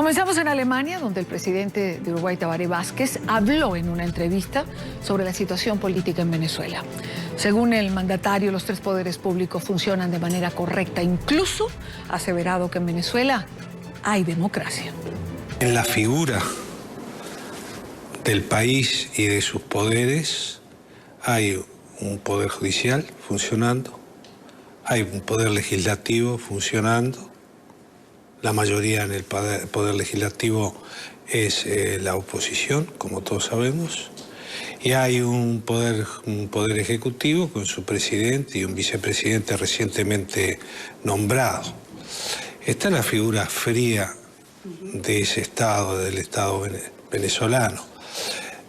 Comenzamos en Alemania, donde el presidente de Uruguay, Tabaré Vázquez, habló en una entrevista sobre la situación política en Venezuela. Según el mandatario, los tres poderes públicos funcionan de manera correcta. Incluso ha aseverado que en Venezuela hay democracia. En la figura del país y de sus poderes hay un poder judicial funcionando, hay un poder legislativo funcionando. La mayoría en el poder legislativo es la oposición, como todos sabemos, y hay un poder ejecutivo con su presidente y un vicepresidente recientemente nombrado. Esta es la figura fría de ese Estado, del Estado venezolano.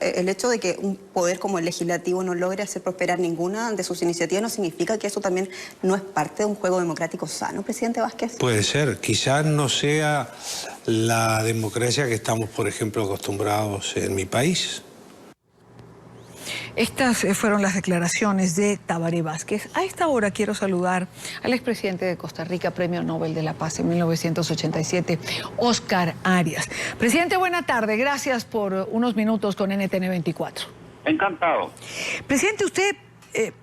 El hecho de que un poder como el legislativo no logre hacer prosperar ninguna de sus iniciativas no significa que eso también no es parte de un juego democrático sano, presidente Vázquez. Puede ser, quizás no sea la democracia que estamos, por ejemplo, acostumbrados en mi país. Estas fueron las declaraciones de Tabaré Vázquez. A esta hora quiero saludar al expresidente de Costa Rica, Premio Nobel de la Paz en 1987, Óscar Arias. Presidente, buena tarde. Gracias por unos minutos con NTN 24. Encantado. Presidente, usted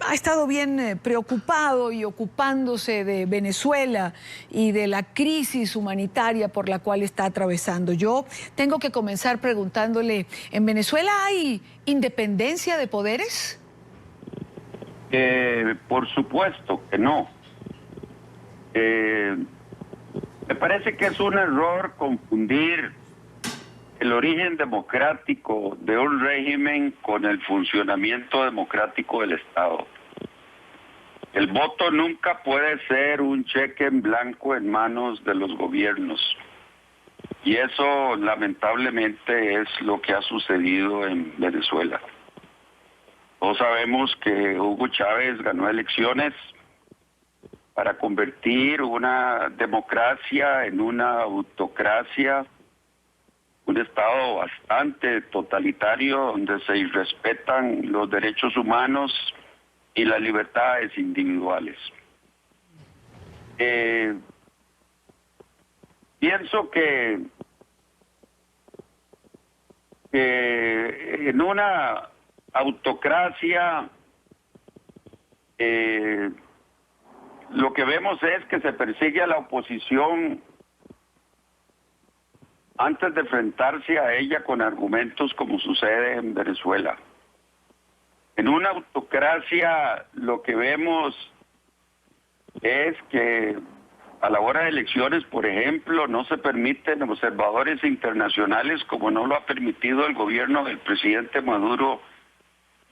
ha estado bien preocupado y ocupándose de Venezuela y de la crisis humanitaria por la cual está atravesando. Yo tengo que comenzar preguntándole, ¿en Venezuela hay independencia de poderes? Por supuesto que no. Me parece que es un error confundir el origen democrático de un régimen con el funcionamiento democrático del Estado. El voto nunca puede ser un cheque en blanco en manos de los gobiernos. Y eso lamentablemente es lo que ha sucedido en Venezuela. Todos sabemos que Hugo Chávez ganó elecciones para convertir una democracia en una autocracia, un Estado bastante totalitario donde se irrespetan los derechos humanos y las libertades individuales. Pienso que en una autocracia lo que vemos es que se persigue a la oposición antes de enfrentarse a ella con argumentos como sucede en Venezuela. En una autocracia lo que vemos es que a la hora de elecciones, por ejemplo, no se permiten observadores internacionales como no lo ha permitido el gobierno del presidente Maduro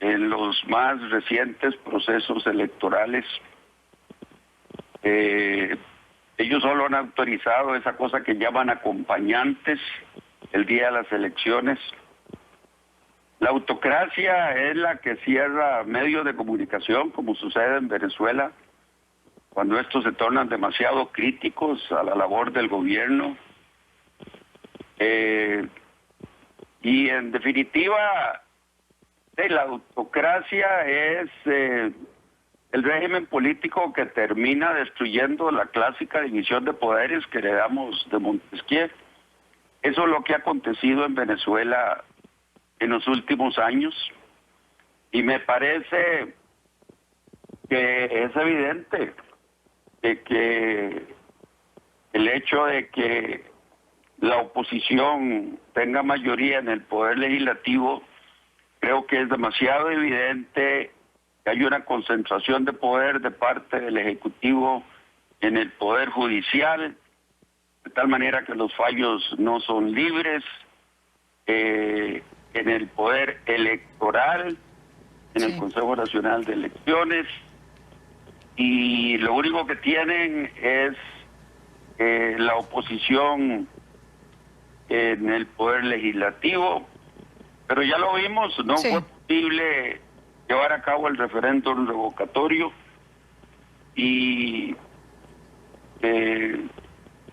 en los más recientes procesos electorales. Ellos solo han autorizado esa cosa que llaman acompañantes el día de las elecciones. La autocracia es la que cierra medios de comunicación, como sucede en Venezuela, cuando estos se tornan demasiado críticos a la labor del gobierno. Y en definitiva, la autocracia es el régimen político que termina destruyendo la clásica división de poderes que heredamos de Montesquieu. Eso es lo que ha acontecido en Venezuela en los últimos años. Y me parece que es evidente de que el hecho de que la oposición tenga mayoría en el poder legislativo, creo que es demasiado evidente que hay una concentración de poder de parte del Ejecutivo en el Poder Judicial, de tal manera que los fallos no son libres, en el Poder Electoral, en el Consejo Nacional de Elecciones, y lo único que tienen es la oposición en el Poder Legislativo, pero ya lo vimos, no fue posible llevar a cabo el referéndum revocatorio y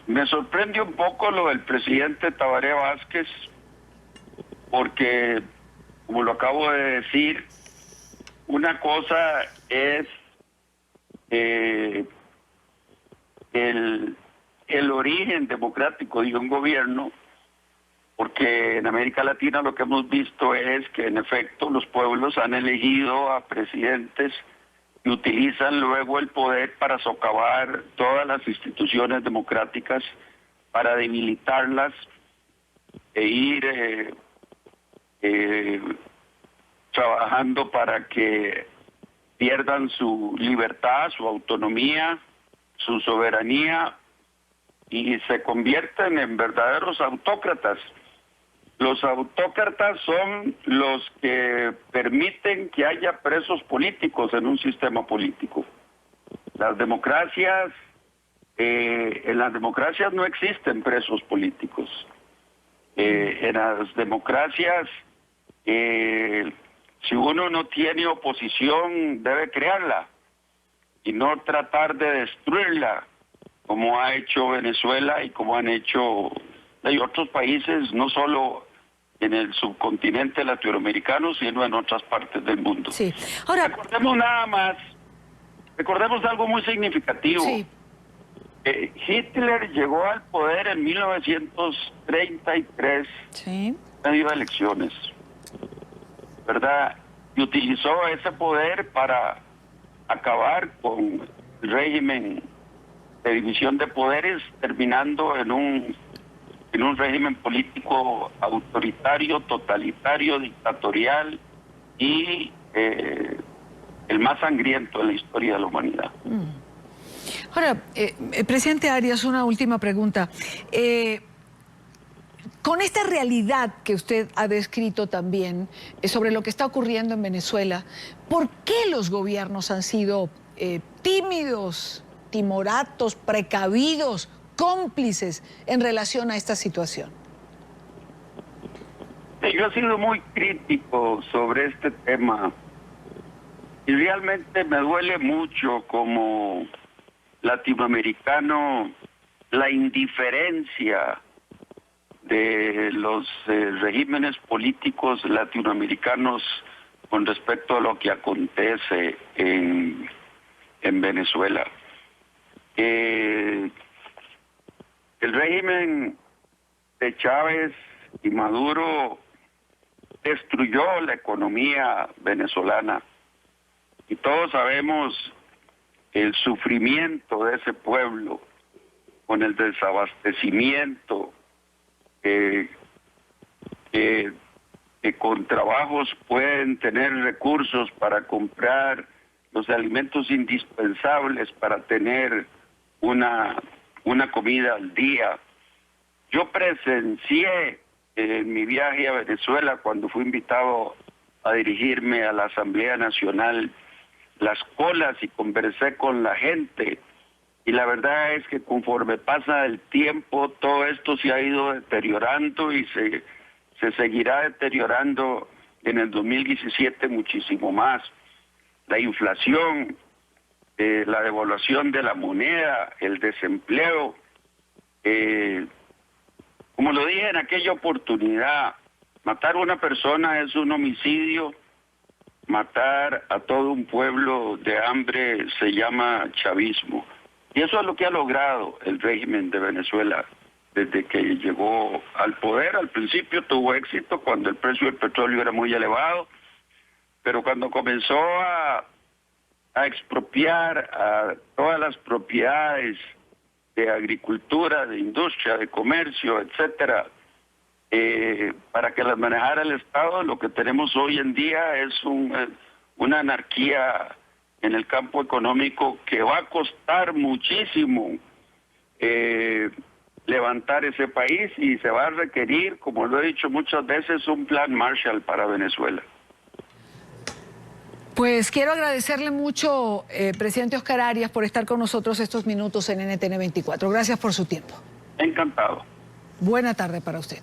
me sorprende un poco lo del presidente Tabaré Vázquez, porque, como lo acabo de decir, una cosa es el origen democrático de un gobierno porque en América Latina lo que hemos visto es que en efecto los pueblos han elegido a presidentes y utilizan luego el poder para socavar todas las instituciones democráticas, para debilitarlas e ir trabajando para que pierdan su libertad, su autonomía, su soberanía y se convierten en verdaderos autócratas. Los autócratas son los que permiten que haya presos políticos en un sistema político. Las democracias, en las democracias no existen presos políticos. En las democracias, si uno no tiene oposición, debe crearla y no tratar de destruirla, como ha hecho Venezuela y como han hecho otros países, no solo en el subcontinente latinoamericano, sino en otras partes del mundo. Sí. Ahora, recordemos algo muy significativo. Sí. Hitler llegó al poder en 1933, Sí. medio de elecciones, ¿verdad? Y utilizó ese poder para acabar con el régimen de división de poderes, terminando en un régimen político autoritario, totalitario, dictatorial y el más sangriento de la historia de la humanidad. Ahora, presidente Arias, una última pregunta. Con esta realidad que usted ha descrito también sobre lo que está ocurriendo en Venezuela, ¿por qué los gobiernos han sido tímidos, timoratos, precavidos, cómplices en relación a esta situación? Yo he sido muy crítico sobre este tema y realmente me duele mucho como latinoamericano la indiferencia de los regímenes políticos latinoamericanos con respecto a lo que acontece en Venezuela. El régimen de Chávez y Maduro destruyó la economía venezolana y todos sabemos el sufrimiento de ese pueblo con el desabastecimiento, que con trabajos pueden tener recursos para comprar los alimentos indispensables para tener una comida al día. Yo presencié en mi viaje a Venezuela, cuando fui invitado a dirigirme a la Asamblea Nacional, las colas y conversé con la gente. Y la verdad es que conforme pasa el tiempo, todo esto se ha ido deteriorando y se seguirá deteriorando en el 2017 muchísimo más. La inflación, la devaluación de la moneda, el desempleo. Como lo dije en aquella oportunidad, matar a una persona es un homicidio, matar a todo un pueblo de hambre se llama chavismo. Y eso es lo que ha logrado el régimen de Venezuela desde que llegó al poder. Al principio tuvo éxito cuando el precio del petróleo era muy elevado, pero cuando comenzó a expropiar a todas las propiedades de agricultura, de industria, de comercio, etcétera, para que las manejara el Estado, lo que tenemos hoy en día es una anarquía en el campo económico que va a costar muchísimo levantar ese país y se va a requerir, como lo he dicho muchas veces, un plan Marshall para Venezuela. Pues quiero agradecerle mucho, presidente Oscar Arias, por estar con nosotros estos minutos en NTN 24. Gracias por su tiempo. Encantado. Buena tarde para usted.